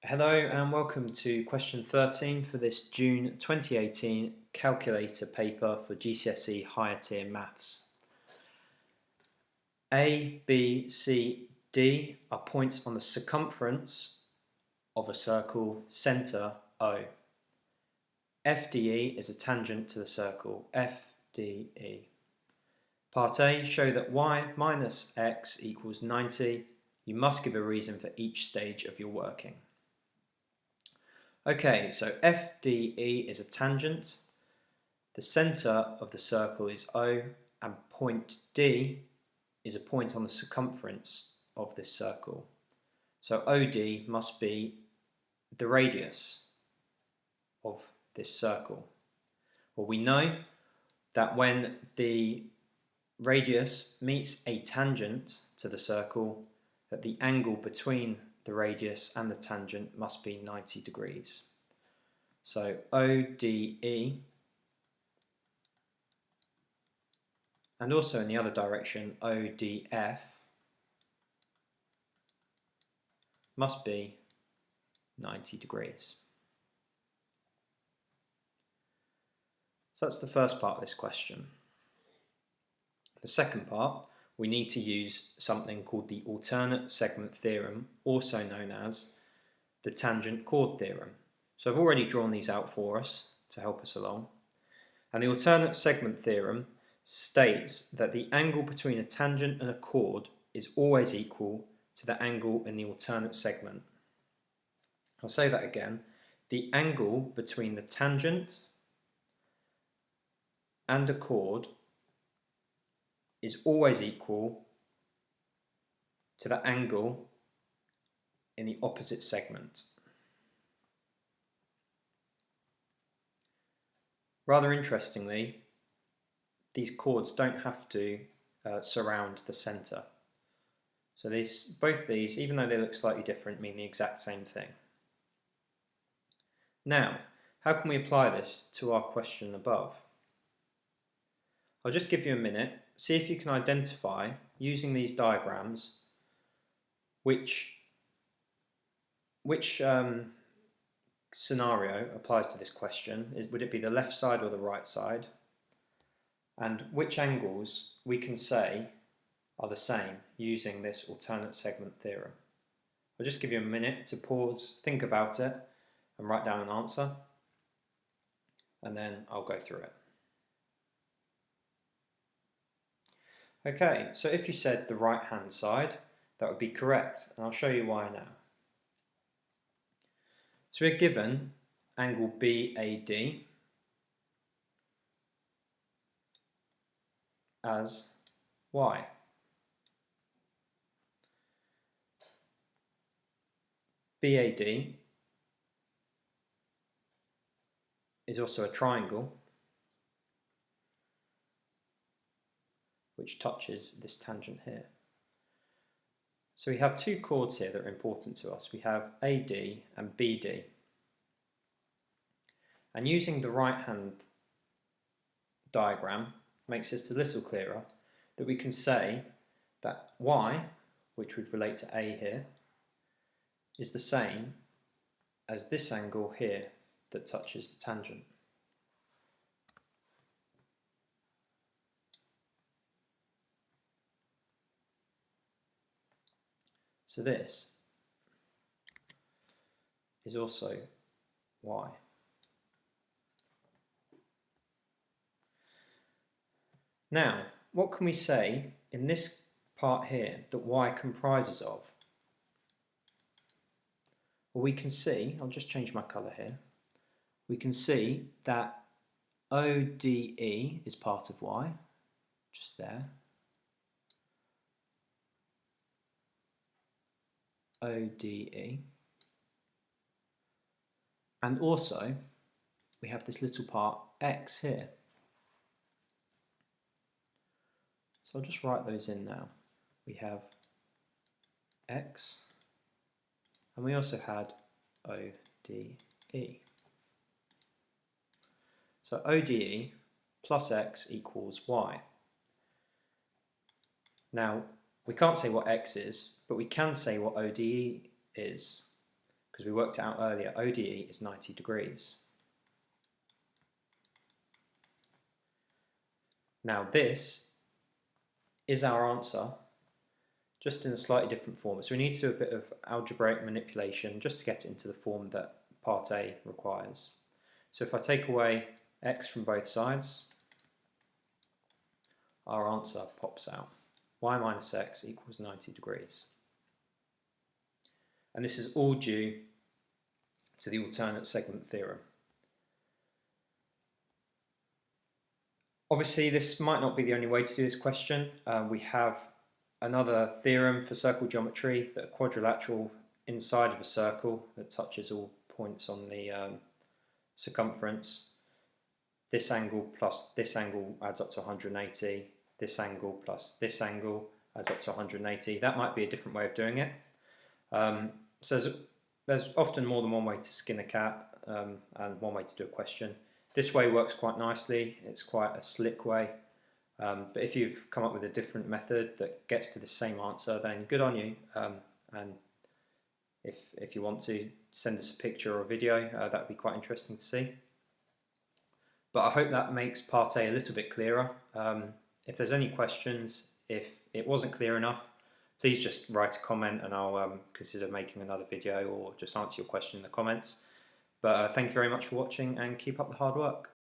Hello and welcome to question 13 for this June 2018 calculator paper for GCSE higher tier maths. A, B, C, D are points on the circumference of a circle, centre O. FDE is a tangent to the circle, FDE. Part A, show that y minus x equals 90. You must give a reason for each stage of your working. Okay, so FDE is a tangent, the centre of the circle is O, and point D is a point on the circumference of this circle. So OD must be the radius of this circle. Well, we know that when the radius meets a tangent to the circle, that the angle between the radius and the tangent must be 90 degrees. So ODE, and also in the other direction, ODF, must be 90 degrees. So that's the first part of this question. The second part, we need to use something called the alternate segment theorem, also known as the tangent chord theorem. So I've already drawn these out for us to help us along. And the alternate segment theorem states that the angle between a tangent and a chord is always equal to the angle in the alternate segment. I'll say that again. The angle between the tangent and a chord is always equal to the angle in the opposite segment. Rather interestingly, these chords don't have to surround the centre. So both these, even though they look slightly different, mean the exact same thing. Now, how can we apply this to our question above? I'll just give you a minute, see if you can identify, using these diagrams, which scenario applies to this question. Would it be the left side or the right side? And which angles we can say are the same using this alternate segment theorem. I'll just give you a minute to pause, think about it, and write down an answer, and then I'll go through it. Okay, so if you said the right hand side, that would be correct, and I'll show you why now. So we're given angle BAD as y. BAD is also a triangle which touches this tangent here. So we have two chords here that are important to us. We have AD and BD. And using the right hand diagram makes it a little clearer that we can say that Y, which would relate to A here, is the same as this angle here that touches the tangent. So this is also y. Now, what can we say in this part here that y comprises of? Well, we can see, I'll just change my colour here, we can see that ODE is part of y, just there. ODE, and also we have this little part x here. So I'll just write those in now. We have x, and we also had ODE. So ODE plus x equals y. Now, we can't say what x is, but we can say what ODE is, because we worked it out earlier, ODE is 90 degrees. Now this is our answer, just in a slightly different form. So we need to do a bit of algebraic manipulation just to get it into the form that part A requires. So if I take away x from both sides, our answer pops out. Y minus x equals 90 degrees. And this is all due to the alternate segment theorem. Obviously, this might not be the only way to do this question. We have another theorem for circle geometry, that a quadrilateral inside of a circle that touches all points on the circumference. This angle plus this angle adds up to 180. This angle plus this angle adds up to 180. That might be a different way of doing it. So there's often more than one way to skin a cat and one way to do a question. This way works quite nicely. It's quite a slick way. But if you've come up with a different method that gets to the same answer, then good on you. And if you want to send us a picture or a video, that would be quite interesting to see. But I hope that makes part A a little bit clearer. If there's any questions, if it wasn't clear enough, please just write a comment and I'll consider making another video or just answer your question in the comments. But thank you very much for watching and keep up the hard work.